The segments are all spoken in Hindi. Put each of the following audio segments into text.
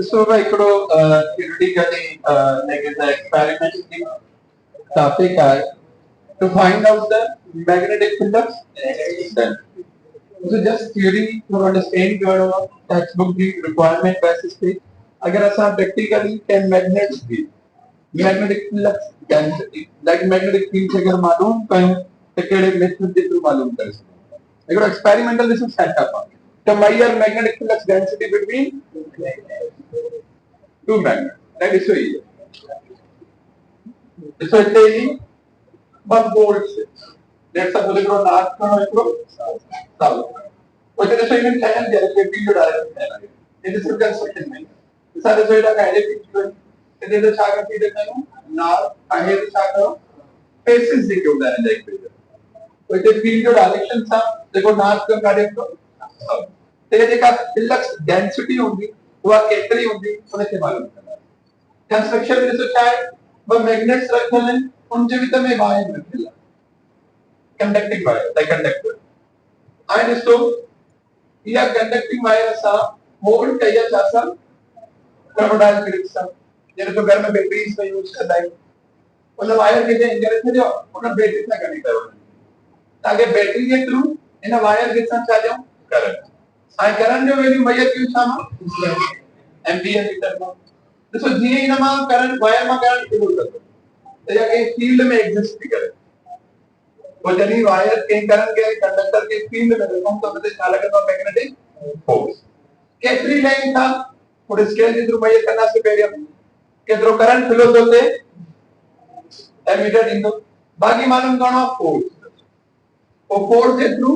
So ఇక్కడ theoretically like the experimental topic are to find out the magnetic flux density. So just theory to understand your textbook की requirement basis पे अगर ऐसा practically can magnets भी magnetic flux density like magnetic field से अगर मालूम करूँ तो केड़े method के through मालूम कर सकते हैं। experimental this is setup to measure magnetic flux density between two magnets that is so easy so इतने ही one volt से let's suppose इकरो north करो इकरो south और इतने so even channel जैसे period direction channel it is a construction में सारे so इधर का है period इधर तो चार का period नहीं north आगे तो चार का faces दिखे उधर है जाए period तो इतने period direction सा देखो north का कार्य तो तेरे देखा flux density होगी वो कितनी होगी उन्हें से मालूम करना कंस्ट्रक्शन में सोचा है वो मैग्नेट्स रखने हैं उनके भीतर में वायर रखेला conducting wire like conductor and so या कंडक्टिंग वायर सा मोल्ड किया जाता कार्बोडाइल फिलिक्स जैसे तो घर में बैटरीज में यूज करता है उन वायर के लिए इंजन से जो उन बैटरी से कनेक्ट करो ताकि बैटरी के थ्रू इन वायर के साथ चले करंट आ करंट जो वैल्यू मेजर क्यों छामा एम्पियर मीटर में तो जी इन में करंट वायर में करंट फ्लो करता तो या के फील्ड में एग्जिस्ट भी करे वो जनी वायर के करंट के कंडक्टर के फील्ड में देखो तो पता चला लगता मैग्नेटिक फोर्स कैथरी लाइन था और स्केल के थ्रू मेजर करना से पहले के थ्रू करंट फ्लो होते एमीटर इंटू बाकी मालूम करना फोर्स और फोर्स के थ्रू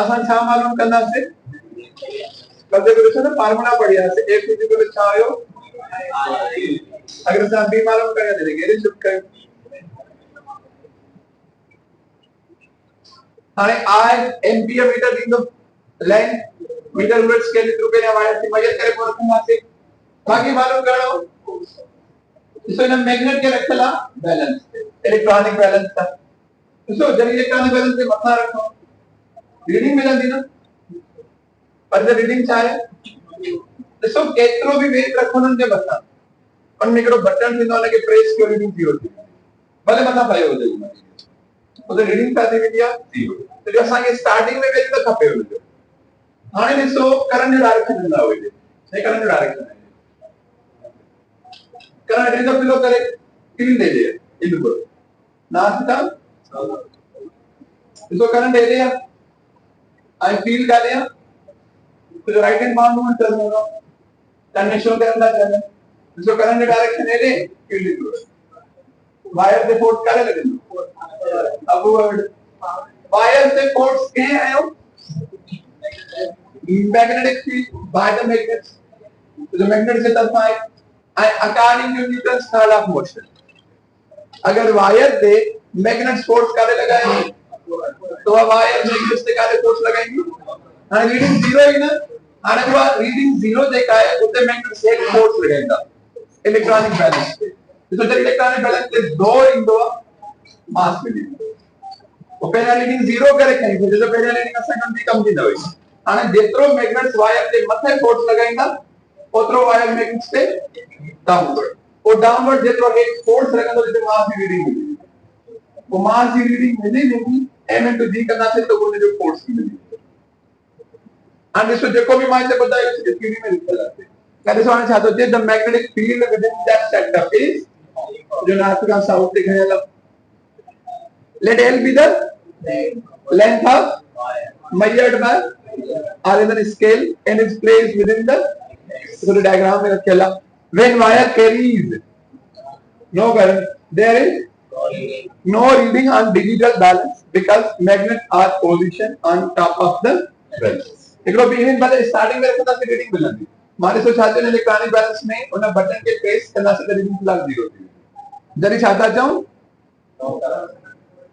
आसान छा मालूम करना से कदे को से फार्मूला बढ़िया से एक चीज को छायो अगर से बी मालूम कर दे देंगे शिफ्ट कर हाने आई ampere meter in the line meter unit scale रुपए ने वायर से मेजर करे को रखना से बाकी मालूम करो इसो ने मैग्नेट के रखला बैलेंस इलेक्ट्रॉनिक बैलेंस था इसो जब इलेक्ट्रॉनिक बैलेंस से मथा रखो रीडिंग मिलती ना पर द रीडिंग चाहे देखो केतरो भी वेट रखो न जे बता और निकड़ो बटन थी ना के प्रेस की रीडिंग 0 थी भले मथा पाए हो जाए तो रीडिंग का दे दिया 0 तो जो असांखे स्टार्टिंग में वेट तो खपे हो जो हाने ॾिसो करंट जो डायरेक्शन ना हो जे हे करंट जो डायरेक्शन है करंट इन फ्लो करे फील्ड दे दे इनको ना था इसको करंट दे दिया आई फील्ड का दिया तो राइट हैंड बाउंड मूवमेंट चल रहा है कंडीशन के अंदर चल रहा है इसको करंट डायरेक्शन है ले फील्ड की वायर से फोर्स करे लगे अब वायर से फोर्स के आयो magnetic field by the magnets तो मैग्नेट से तरफ आए according to Newton's third of motion अगर वायर से मैग्नेट फोर्स करे लगाए तो वायर मैग्नेट से करे फोर्स लगाएंगे हां रीडिंग 0 ही ना हां वो रीडिंग 0 देखा है उते मैग्नेट से एक फोर्स लगेगा इलेक्ट्रॉनिक बैलेंस पे तो जब इलेक्ट्रॉनिक बैलेंस पे दो इंदो मास मिली वो पहला रीडिंग 0 करे कहीं जो पहला रीडिंग का सेकंड भी कम थी ना होई हां जेतरो मैग्नेट्स वायर पे मथे फोर्स लगाएगा ओतरो वायर मैग्नेट्स पे डाउनवर्ड और डाउनवर्ड जेतरो एक फोर्स लगेगा तो जैसे मास की रीडिंग मिली वो मास की रीडिंग मिली नहीं m into g करना से तो वो जो फोर्स मिली and इसको जो भी मान से बताया इसके थ्योरी में लिखा जाता है कहते सो आने चाहते थे the magnetic field within that setup is जो नॉर्थ का साउथ दिख रहा है let l be the length of measured by Ariadne scale and is placed within the so the diagram में रखेला when wire carries no current there is no reading on digital balance because magnets are positioned on top of the balance एकरो बीहिन पहले स्टार्टिंग में रखता से रीडिंग मिलती माने सो चाहते ने इलेक्ट्रॉनिक बैलेंस में उन बटन के प्रेस करना से रीडिंग लग 0 होती जरी चाहता चाहूं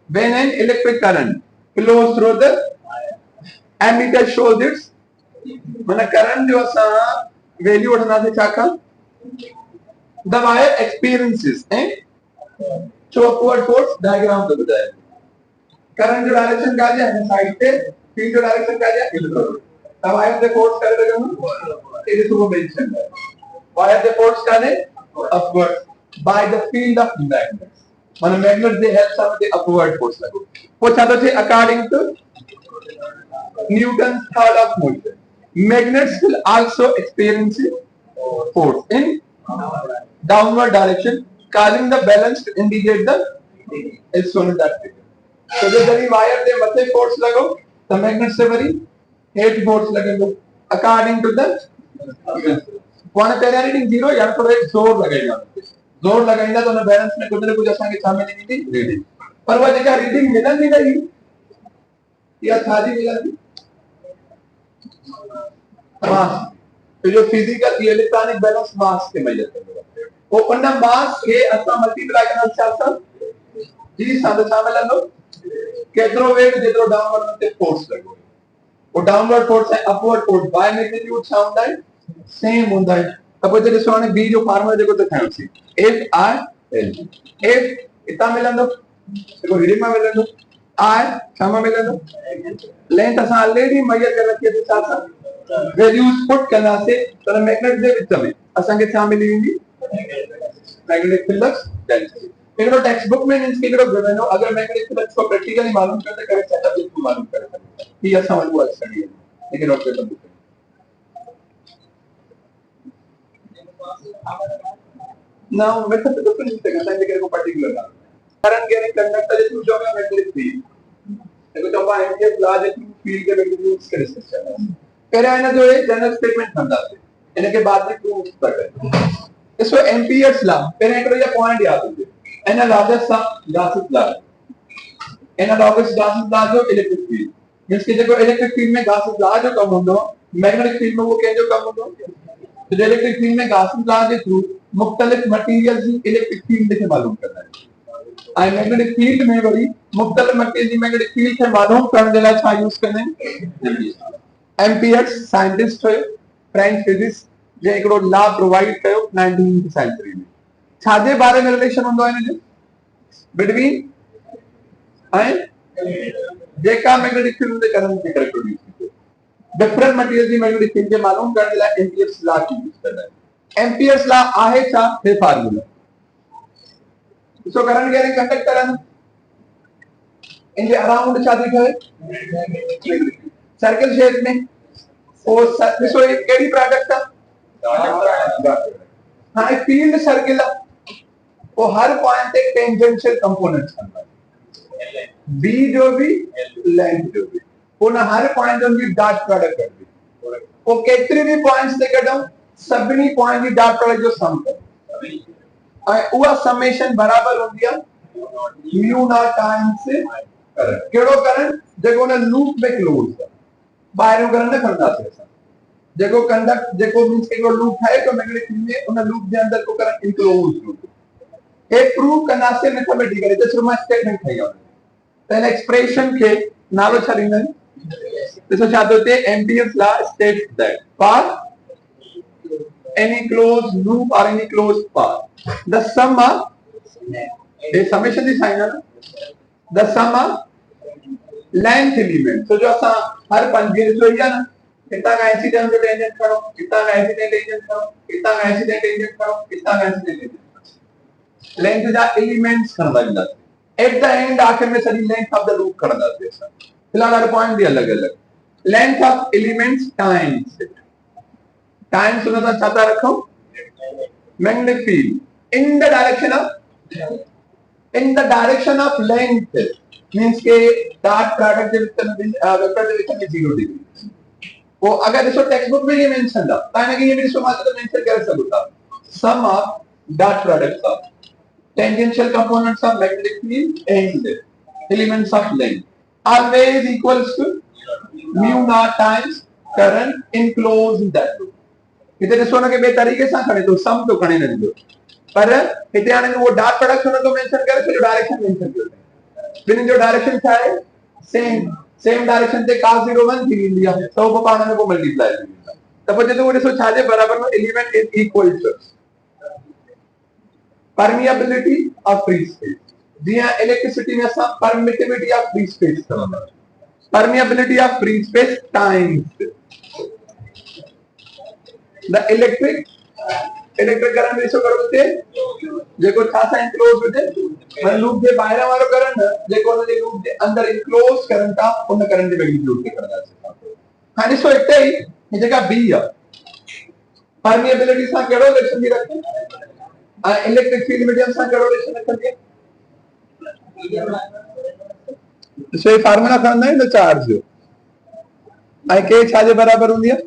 when an electric current flows through the ammeter shows its माने करंट जो सा वैल्यू उठना से चाका the wire experiences so upward force diagram तो बताया करंट जो डायरेक्शन का दिया है साइड पे फील्ड जो डायरेक्शन का दिया इधर तब वायर से फोर्स कर देगा it is वो mentioned है. Why are they forced करने? Upward by the field of magnets. माने magnets they help some the upward force लगो. वो चाहते थे according to Newton's third of motion. Magnets will also experience force in downward direction, causing the balance to indicate the is shown in that figure. So जब जरी wire दे मथे force लगो, the magnet से वरी head force लगेगा. According to the कौन तेरा रीडिंग 0 या तो एक जोर लगाएगा तो ना बैलेंस में कुछ न कुछ असांगे सामने नहीं थी रीडिंग पर वो जगह रीडिंग मिलन नहीं रही या थाजी मिलन थी मास तो जो फिजिकल इलेक्ट्रॉनिक बैलेंस मास के मेजर करते हैं वो उन मास के असा मल्टीप्लाई करना चाहता जी साथ शामिल लो केतरो वेट जेतरो डाउनवर्ड में फोर्स लगो वो डाउनवर्ड फोर्स है upward force by magnitude sound है सेम होता है अब जैसे सोने बी जो फार्मूला देखो तो ध्यान से एफ आर एल एफ इतना मिलन दो देखो रीडिंग में मिलन दो आर क्षमा मिलन दो लेंथ असा ऑलरेडी मेजर कर रखी है साथ साथ वैल्यूज पुट करना से तो मैग्नेट दे विच में असा के छा मिली हुई मैग्नेटिक फ्लक्स डेंसिटी इनको टेक्स्ट बुक में मींस के गिवन हो अगर मैग्नेटिक फ्लक्स को प्रैक्टिकली मालूम करते करे सेटअप बिल्कुल मालूम कर सकते हैं ये ऐसा समझ स्टडी है लेकिन और पेपर बुक now method तो कुछ नहीं करना है लेकिन को पर्टिकुलर ना करंट गेनिंग कंडक्टर जो जो है मैग्नेटिक फील्ड देखो तो हमारा एमपीएस लॉ जो फील्ड के मैग्नेटिक का डिस्कस कर रहा है पहले आना जो है जनरल स्टेटमेंट समझा दे इनके बाद में प्रूफ कर रहे हैं इसको एमपीएस लॉ पहले एक ये पॉइंट याद रखिए analogous Gauss's law analogous Gauss's law जो इलेक्ट्रिक फील्ड मींस कि देखो इलेक्ट्रिक फील्ड में गासेस लॉ जो कम होंगे मैग्नेटिक फील्ड में वो क्या जो कम होंगे तो इलेक्ट्रिक फील्ड में गासेस लॉ के थ्रू मुख्तलिफ मटेरियल्स की इलेक्ट्रिक फील्ड से मालूम करना है आई मैग्नेटिक फील्ड में बड़ी मुख्तलिफ मटेरियल मैग्नेटिक फील्ड से मालूम करने के लिए अच्छा यूज करने एम्पियर्स साइंटिस्ट है फ्रेंच फिजिक्स जे एकड़ो लॉ प्रोवाइड कयो 19th सेंचुरी में छाजे बारे में रिलेशन होंदो है ने बिटवीन आई जेका मैग्नेटिक फील्ड के करंट के कैरेक्टरिस्टिक डिफरेंट मटेरियल की मैग्नेटिक फील्ड के मालूम करने के लिए एम्पियर्स लॉ की यूज करना है एम्पियर्स लॉ आहे छा हे formula so current gaining conductor in the around छा दिखा है सर्कल शेप में और सो एक केडी प्रोडक्ट था हां फील्ड सर्कल वो हर पॉइंट पे टेंजेंशियल कंपोनेंट्स बनता है बी जो भी लेंथ जो भी पुनः हर पॉइंट जो डॉट प्रोडक्ट कर दी वो केतरी भी पॉइंट्स ते कढूं सभी पॉइंट की डॉट प्रोडक्ट जो सम कर और वो समेशन बराबर हो गया म्यू नॉट टाइम्स करंट केड़ो करंट जेको ने लूप में क्लोज है बाहर करंट न करना है जेको कंडक्ट जेको मींस के लूप है तो मैग्नेटिक फील्ड में उन लूप के अंदर को करंट इनक्लोज हो एक प्रूव करना से मैथमेटिकली जैसे मैं स्टेटमेंट है यार पहले एक्सप्रेशन के नालो छरीन तो चाहते होते Ampere's law states that for any closed loop or any closed path the sum of a summation is sign the sum of length element so जो ऐसा हर पंजे जो है ना कितना का इंसिडेंट टेंजेंट करो कितना का इंसिडेंट टेंजेंट करो कितना का इंसिडेंट टेंजेंट करो कितना का इंसिडेंट टेंजेंट लेंथ जा एलिमेंट्स करना जाता एट द एंड आखिर में सारी लेंथ ऑफ द लूप करना जाते हैं फिलहाल हर पॉइंट भी अलग अलग length of elements times time सुना था चाहता रखो magnetic field in the direction of length means के डॉट प्रोडक्ट वेक्टर डायरेक्शन में 0 डिग्री वो अगर इसको टेक्स्ट बुक में ये मेंशन था ताकि ये भी इसको मात्र मेंशन कर सकता sum of dot products of tangential components of magnetic field and elements of length always equals to mu not times current enclosed that loop इतने सोना के बे तरीके से खड़े तो सम तो खड़े नहीं दो पर इतने आने में वो डॉट प्रोडक्ट होना तो मेंशन करे फिर डायरेक्शन मेंशन करते हैं फिर जो डायरेक्शन क्या है सेम डायरेक्शन से cos 01 थी इंडिया तो वो पाना में को मल्टीप्लाई करेगा तब जब वो इसको छाजे बराबर में element is equal to permeability of free space जी हां इलेक्ट्रिसिटी में सब permittivity of free space permeability of free space times the electric current ॾिसो कहिड़ो हुते जेको छा सां इनक्लोज हुजे मतलब लूप जे ॿाहिरां वारो करंट जेको हुन जे लूप जे अंदर इनक्लोज करंट आहे उन करंट जे मैग्नीट्यूड खे खणंदासीं। हाणे ॾिसो हिते ई ही जेका बी आहे परमिएबिलिटी सां कहिड़ो रिलेशन थी रखे ऐं इलेक्ट्रिक फील्ड मीडियम सां कहिड़ो रिलेशन रखंदी आहे। ॾिसो ही फार्मूला खणंदा आहियूं न चार्ज जो ऐं के छा जे बराबर हूंदी आहे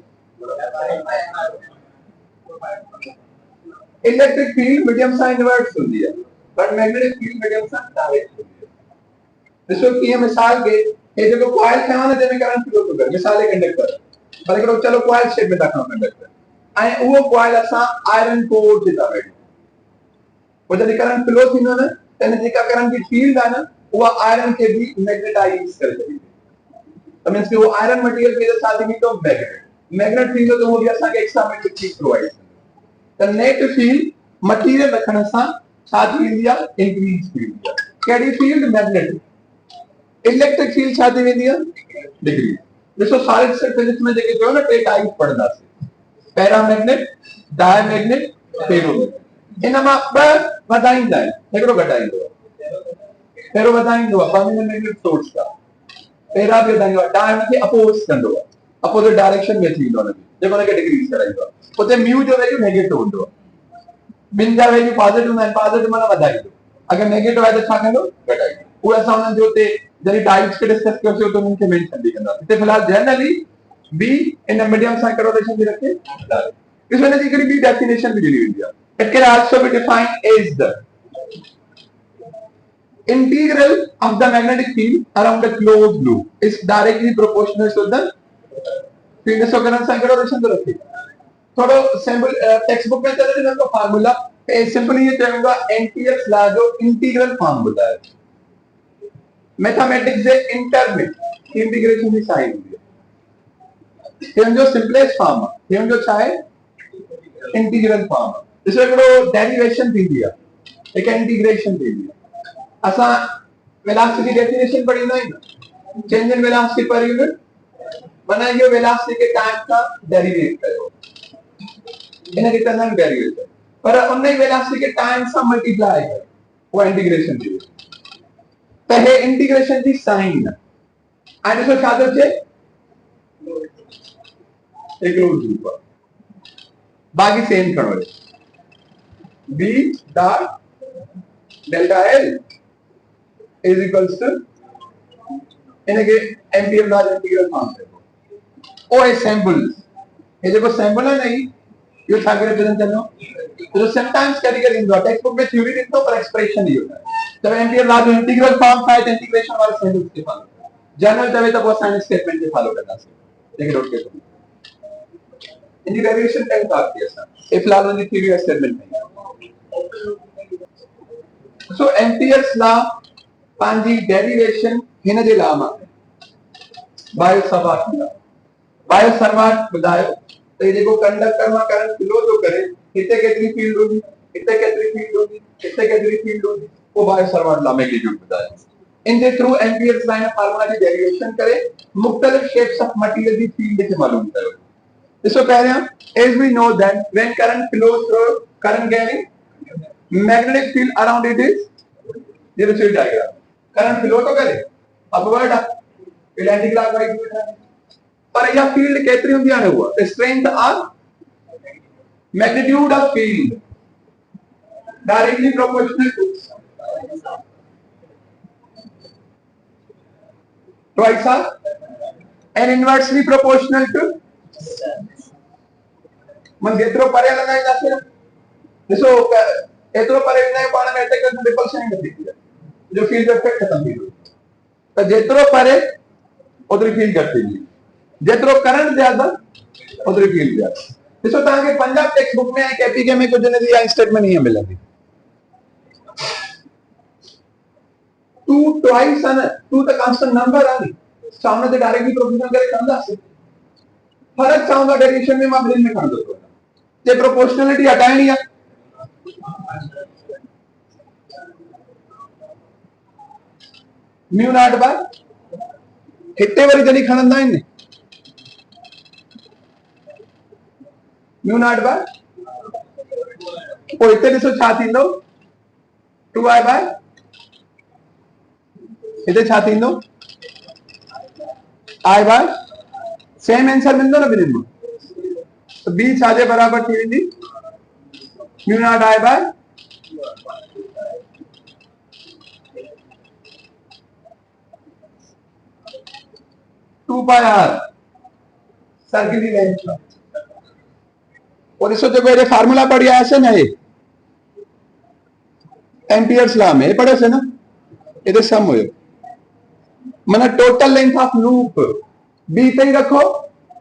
इलेक्ट्रिक फील्ड मीडियम सां इनवर्स होती है बट मैग्नेटिक फील्ड मीडियम सां डायरेक्ट होती है। ॾिसो कीअं मिसाल के हे जेको कॉइल ठाहियो न जंहिंमें करंट फ्लो थो करे मिसाल कंडक्टर पर हिकिड़ो चलो कॉइल शेप में था खणो कंडक्टर ऐं उहो कॉइल असां आयरन कोर ते था वेठूं पोइ जॾहिं करंट फ्लो थींदो न त हिन जेका करंट जी फील्ड आहे न उहा आयरन खे बि मैग्नेटाइज करे छॾींदी त मीन्स कि वो आयरन मटेरियल खे छा थींदी तो मैग्नेट थींदो त उहो बि असांखे एक्स्ट्रा मैग्नेटिक फील्ड प्रोवाइड कंदो त नेट फील्ड मटेरियल रखण सां छा थी वेंदी आहे इंक्रीज थी वेंदी आहे कहिड़ी फील्ड मैग्नेटिक इलेक्ट्रिक फील्ड छा थी वेंदी आहे डिक्रीज। ॾिसो सॉलिड स्टेट फिजिक्स में जेके चयो न टे टाइप पढ़ंदासीं पैरामैग्नेट डायमैग्नेट फेरोमैग्नेट इन मां ॿ वधाईंदा आहिनि हिकिड़ो घटाईंदो आहे पहिरियों वधाईंदो आहे परमानेंट मैग्नेट सोर्स का पैरा बि वधाईंदो आहे डाय हुनखे अपोज कंदो आहे अपोजिट डायरेक्शन में थींदो आहे जेको हुनखे डिक्रीज कराईंदो आहे उते म्यू जो वैल्यू नेगेटिव हूंदो आहे ॿिनि जा वैल्यू पॉजिटिव हूंदा आहिनि पॉजिटिव माना वधाईंदो अगरि नेगेटिव आहे त छा कंदो घटाईंदो उहे असां हुननि जो उते जॾहिं टाइप्स खे डिस्कस कयोसीं उते उन्हनि खे मेंशन बि कंदासीं हिते फ़िलहाल जनरली बी इन मीडियम सां कहिड़ो रिलेशन थी रखे ॾिसो हिनजी हिकिड़ी ॿी डेफिनेशन बि ॾिनी वेंदी आहे it can also be defined as the integral of the magnetic field around the closed loop is directly proportional to the field so current से करो रिलेशन तो रखिए थोड़ा सिंपल टेक्स्ट बुक में चले ना तो फार्मूला सिंपली ये कहूंगा एम्पियर्स लॉ जो इंटीग्रल फार्मूला है मैथमेटिक्स से इंटरमीट इंटीग्रेशन की साइन होती है ये जो सिंपलेस्ट फॉर्म है ये जो चाहे इंटीग्रल फॉर्म इसमें करो डेरिवेशन थी दिया एक इंटीग्रेशन थी दिया असा वेलोसिटी डेफिनेशन पढ़ी नहीं change in velocity per unit माना ये वेलोसिटी के टाइम का डेरिवेट करो इन्हें कितना डेरिवेट पर उन्हें वेलोसिटी के टाइम से मल्टीप्लाई करो वो इंटीग्रेशन थी पहले इंटीग्रेशन की साइन आने से क्या करते एक लोड ऊपर बाकी सेम करो b dot delta l is equals to इनके एम्पियर लॉ इंटीग्रल फॉर्म है ओ ए सैंपल ये जो सैंपल है नहीं ये था करे प्रेजेंट करनो तो समटाइम्स कभी कभी इन टेक्स्ट बुक में थ्योरी लिखो पर एक्सप्रेशन ही होता है जब एम्पियर लॉ जो इंटीग्रल फॉर्म था तो इंटीग्रेशन वाला सैंपल के फॉलो जनरल तवे तो वो साइन स्टेटमेंट के फॉलो करना से लेकिन रोट के इनकी डेरिवेशन टाइम का आती है sir if law in theory statement नहीं सो एम्पियर्स लॉ पांजी डेरिवेशन हिन जे लाइ मां बायो समाट ॿुधायो त हे जेको कंडक्टर मां करंट फ्लो थो करे हिते केतिरी फील्ड हूंदी हिते केतिरी फील्ड हूंदी हिते केतिरी फील्ड हूंदी वो बायो समाट लॉ मैग्नीट्यूड ॿुधायो इन जे थ्रू एम्पियर्स लाइन फार्मूला जी डेरिवेशन करे मुख्तलिफ शेप्स ऑफ मटेरियल जी फील्ड खे मालूम कयो ॾिसो पहिरियां as we know that when current flows through current carrying magnetic field around it is ये द डायग्राम करंट फ्लो तो करे अपवर्ड इलेक्ट्रिक क्लॉकवाइज पर यह फील्ड केतरी होंदी आहे हुआ strength of magnitude of field directly proportional to twice of and inversely proportional to मन जेतिरो परे हलंदा आहियूं ॾिसो एतिरो परे वेंदा आहियूं पाण में अटैक करनि रिपल्शन न थींदी आहे जो फील्ड इफेक्ट खत्म थी वियो त जेतिरो परे ओतिरी फील्ड घटि थींदी जेतिरो करंट ज्यादा ओतिरी फील्ड ज्यादा ॾिसो तव्हांखे पंजाब टेक्स्ट बुक में ऐं केपीके में कुझु न जी स्टेटमेंट ईअं मिलंदी टू ट्वाइस आहे न टू त कांस्टेंट नंबर आहे नी सामने ते डायरेक्टली प्रोपोर्शनल करे कंदासीं फर्क छा हूंदो डेरिवेशन में मां ॿिन्हिनि में खणंदो थो वञां जे प्रोपोर्शनलिटी हटाइणी आहे म्यू नॉट बाय हिते वरी जॾहिं खणंदा आहिनि म्यू नॉट बाय पोइ हिते ॾिसो छा थींदो 2i बाय हिते छा थींदो i बाय सेम आंसर मिलंदो न ॿिन्हिनि मां तो b छा जे बराबर थी वेंदी mu naught i by 2 pi r circle की लेंथ और इसको जो मेरे फार्मूला पढ़िया है ना ये एम्पियर्स लॉ में पढ़े से ना ये सम हो माना टोटल लेंथ ऑफ लूप बी पे ही रखो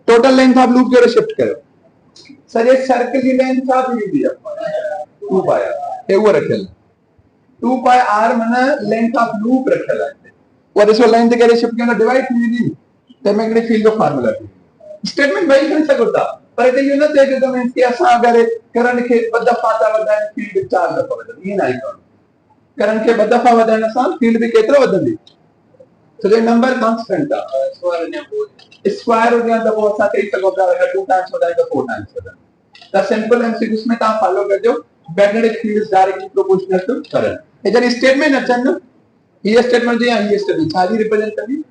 टोटल लेंथ ऑफ लूप जो शिफ्ट करो सर ये सर्किल की लेंथ ऑफ ली दिया 2 पाई r ये वो रखेल 2 पाई r माना लेंथ ऑफ लूप रखेल है और इसको लेंथ के शिफ्ट करना डिवाइड की दी तो मैग्नेटिक फील्ड का फार्मूला स्टेटमेंट वही कर सकता पर इते यो न थे कि तुम इसके असा अगर करंट के ब दफा ता वधाए फील्ड 4 दफा वधंदी ये नहीं करो करंट के ब दफा वधाइण सां फील्ड भी केतिरो वधंदी तो ये नंबर कांस्टेंट है स्क्वायर हो गया तो वो असा कई सको था अगर 2 टाइम्स वधाए तो 4 टाइम्स वधाए द सिंपल एमसीक्यू में ता फॉलो करजो magnetic field is directly proportional to current ये जन स्टेटमेंट अचन ये स्टेटमेंट जे ये स्टेटमेंट सारी रिप्रेजेंट करनी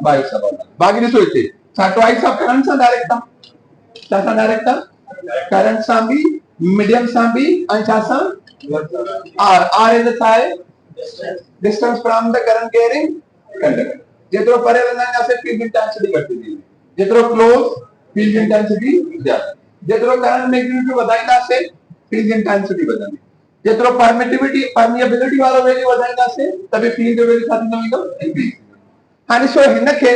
बाय सब बाकी ने सोचे सा ट्वाइस ऑफ करंट सा डायरेक्ट था सा डायरेक्ट था करंट सा भी मीडियम सा भी and सा r is the size distance from the current carrying conductor जेतरो परे वधाने से फील्ड इंटेंसिटी घटती थी जेतरो क्लोज फील्ड इंटेंसिटी ज्यादा जेतरो करंट मैग्नीट्यूड वधाइंदा से फील्ड इंटेंसिटी वधंदी जेतरो परमिएबिलिटी वालो वैल्यू वधाइंदा से तबे फील्ड जो वैल्यू साथी न इंक्रीज हाने सो हिनखे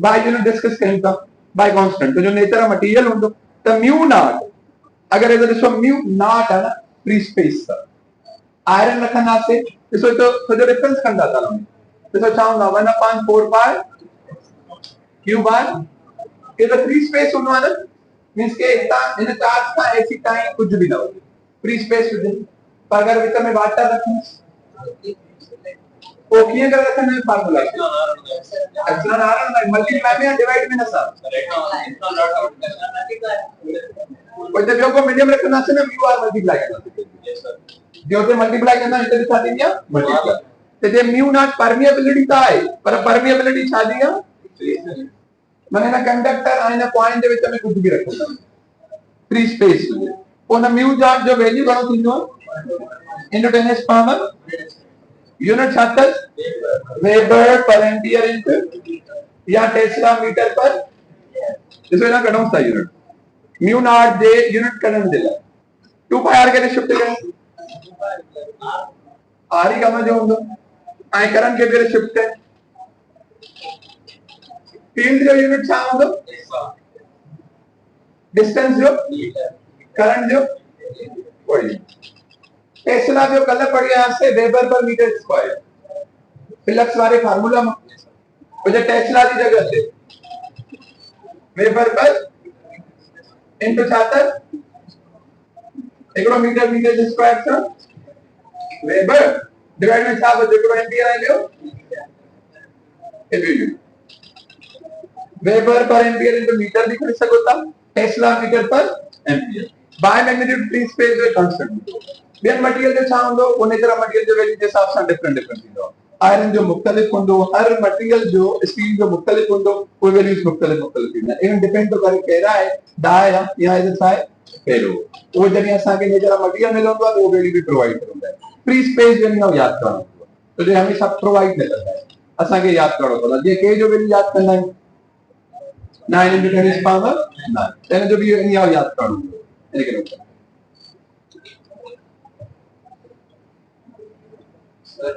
बाय यू नो डिस्कस कयूं था बाय कांस्टेंट तो जो नेचर ऑफ मटेरियल होंदो त म्यू नॉट अगर इधर ॾिसो म्यू नॉट है ना फ्री स्पेस था आयरन रखना से ॾिसो तो जो डिफरेंस कंदा था ॾिसो छा हूंदा 1/4 पाई क्यू बार ये तो फ्री स्पेस होनो है ना मींस के इतना इन चार्ज का ऐसी टाइम कुछ भी ना हो फ्री स्पेस हो पर अगर विच में वाटर रखूं वो किए कर रखना है फार्मूला एप्सिलॉन r मल्टीप्लाई में डिवाइड में ना सर और जब को मीडियम रखना से ना म्यू r मल्टीप्लाई करना जो से मल्टीप्लाई करना इधर दिखा दिया मल्टीप्लाई तो जे म्यू नॉट परमिएबिलिटी का है पर परमिएबिलिटी छा दिया मैंने ना कंडक्टर आए ना पॉइंट दे विच में कुछ भी रखना free space own mu naught जो वैल्यू घणो थींदो इनटू 10 पावर यूनिट छात्र वेबर पर एम्पियर इनटू या टेस्ला मीटर पर इसमें ना कटौंस था यूनिट म्यू नॉट जे यूनिट करंट दिला 2 पाई r के शिफ्ट करें r ही कम जो होंगे आई करंट के लिए शिफ्ट है फील्ड जो यूनिट छा होंगे डिस्टेंस जो करंट जो कोई टेस्ला जो कल पढ़िया से वेबर पर मीटर स्क्वायर फिलक्स वाले फार्मूला में मुझे टेस्ला की जगह से वेबर पर इनटू छातर एकड़ो मीटर मीटर स्क्वायर था वेबर डिवाइड में छा बचे एकड़ो एम्पियर आए लियो वेबर पर एम्पियर इनटू मीटर भी कर सको था टेस्ला मीटर पर ampere by magnitude free space जो कांस्टेंट बेन मटेरियल जो छा होंदो उन तरह मटेरियल जो वैल्यू के हिसाब से डिफरेंट थींदो आयरन जो मुख्तलिफ होंदो हर मटेरियल जो स्टील जो मुख्तलिफ होंदो कोई वैल्यूज मुख्तलिफ थींदा इन डिपेंड तो करे केरा है दा है या इधर सा है पेलो वो जने असा के नेचर मटेरियल मिलो तो वो वैल्यू भी प्रोवाइड करंदा है फ्री स्पेस जो ना याद करो तो जो हमेशा प्रोवाइड न करता है असा के याद करो तो जे के जो वैल्यू याद करना है 9 into 10 पावर 9 तेने जो भी याद करो लेकिन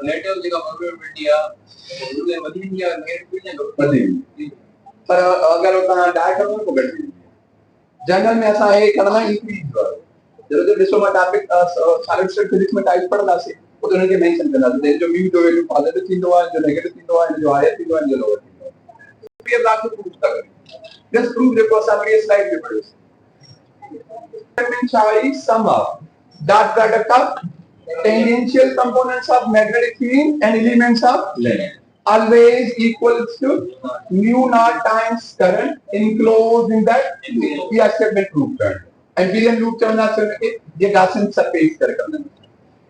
नेगेटिव जगह प्रोबेबिलिटी है उनके वधी या नेगेटिव वधी पर अगर उतना डायग्राम को बढ़ जनरल में ऐसा है करना इंक्रीज जब डिसो में टॉपिक सॉलिड स्टेट फिजिक्स में टाइप पढ़ला से वो तो उनके मेंशन करना तो जो म्यू जो वैल्यू पॉजिटिव थींदो है जो नेगेटिव थींदो है जो हायर थींदो है जो लोअर थींदो है क्लियर बात को प्रूव था जस्ट प्रूव देखो सामने स्लाइड पे पढ़ो means sum of dot product of tangential components of magnetic field and elements of length always equals to mu naught times current enclosed in that yeah statement proved Amperian loop चवंदा से उनके ये गासन सरफेस कर करना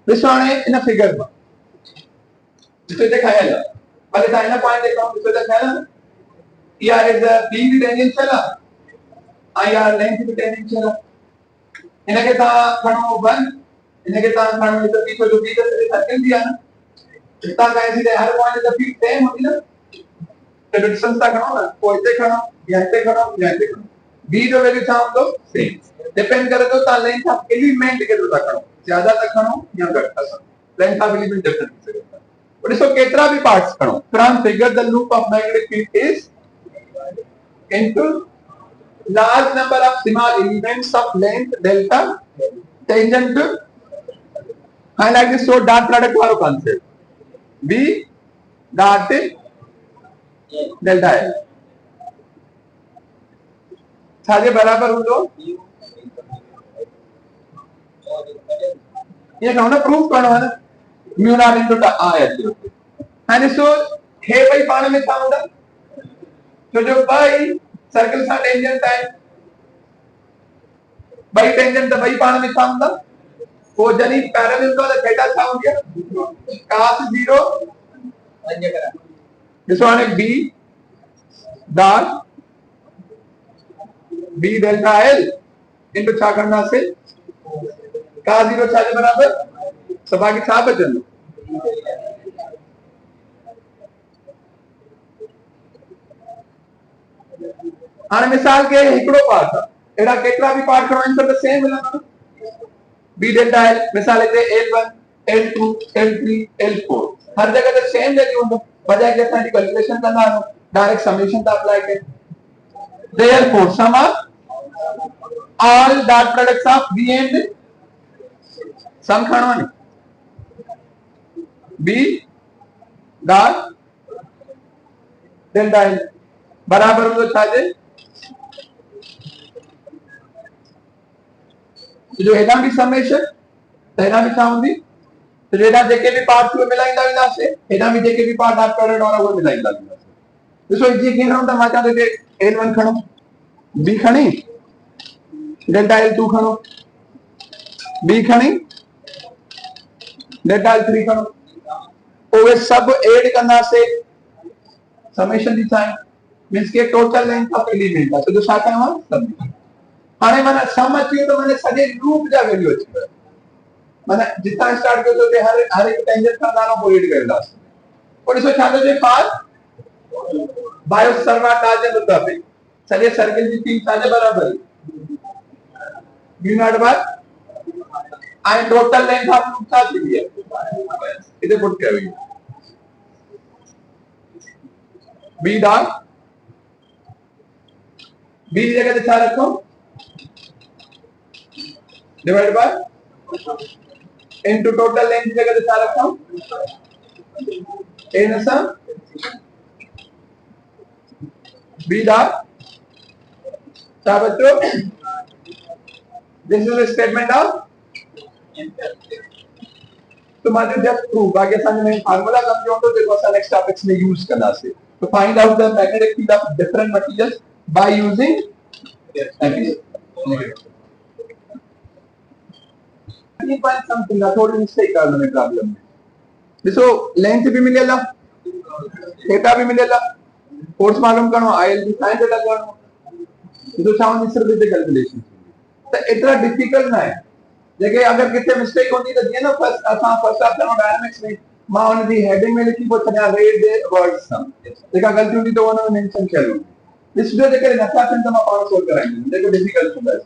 ॾिसो हाणे इन फिगर में जिते दिखायल आहे भले तव्हां इन पॉइंट देखो जिते दिखायल आहे या इज बी भी टेंजेंशियल आहे या लेंथ भी टेंजेंशियल आहे इनके तव्हां खणो 1 इनके तव्हां खणो इधर पीछे जो बी का सर्कल दिया ना इतना कहीं सीधे हर पॉइंट का फील्ड सेम होगी ना तो डिस्टेंस का खणो ना कोई से खणो या से खणो या से खणो बी जो वैल्यू था हम तो सेम डिपेंड करे तो ता लेंथ ऑफ एलिमेंट के तो खणो ज्यादा तक खणो या घट तक लेंथ ऑफ एलिमेंट डिफरेंट से करता और इसको केतरा भी पार्ट्स खणो from figure the loop of magnetic field is into large number of small elements of length delta tangent to highlight this so dot product वाला concept B dot delta L सारे बराबर हो तो ये कौन ना प्रूफ करना है ना म्यू नॉट इनटू I है and so हे भाई पाने में था होता तो जो भाई सर्कल सा टेंजेंट है भाई टेंजेंट तो भाई पाने में था होता वो जनी पैरेलल तो थीटा था हो गया cos 0 अन्य करा दिस वन है b dot b delta l into छा करना से cos 0 छा के बराबर तो बाकी छा बचन हाने मिसाल के हिकड़ो पार्ट एड़ा केतरा भी पार्ट खणो आंसर द सेम मिलंदो b डेल्टा l मिसाल इते l1 l2 l3 l4 हर जगह ते सेम वैल्यू होंदो बजाय के असां कैलकुलेशन कंदा आहियूं डायरेक्ट समेशन ता अप्लाई कयो therefore sum of all dot products of b and sum खणो ने b dot डेल्टा l बराबर होंदो छा जे जो हेडा भी समेशन हेडा भी छा होंदी तो हेडा जेके भी पार्ट को मिलाइंदा वेंदा से हेडा भी जेके भी पार्ट आप प्रोडक्ट और वो मिलाइंदा वेंदा से ॾिसो जी के रहंदा मां चाहते थे l1 खणो b खणी डेल्टा l2 खणो b खणी डेल्टा l3 खणो ओवे सब ऐड करना से समेशन दी चाहे मींस के टोटल लेंथ ऑफ एलिमेंट है तो जो छा कयो सब हाने माने सम अची तो माने सॼे लूप जा वैल्यू अची वियो माने जिता स्टार्ट कयो तो हर एक टेंजेंट का नालो पॉइंट करदा और इसो छा जे पार बायो सर्वा टार्गेट होता है सॼे सर्कल जी तीन साजे बराबर b naught by I total length of loop था थी है इधर पुट करो b डॉट b जगह पे छा रखो divide by into total length जगह पे छा रखो a नसा b डॉट छा बच्चों this is a statement of तो मात्र जस्ट प्रूव आगे समझ में फार्मूला समझो तो देखो सा नेक्स्ट टॉपिक्स में यूज करना से to find out the magnetic field of different materials by using amperes. Something थोड़ी मिस्टेक करने में प्रॉब्लम है देखो लेंथ भी मिलेला थीटा भी मिलेला फोर्स मालूम करो आयल भी sin थीटा करो तो साउंड सिर्फ इसे कैलकुलेशन तो इतना डिफिकल्ट ना है जगह अगर कितने मिस्टेक होती तो ये ना फर्स्ट ऑफ थर्मोडायनामिक्स में मां उन दी हेडिंग में लिखी वो तने रेड वर्ड सम देखा गलती हुई तो उन्होंने मेंशन किया इस वीडियो देखे नथा तो मां पाण सोल्व कराएंगे देखो डिफिकल्ट होगा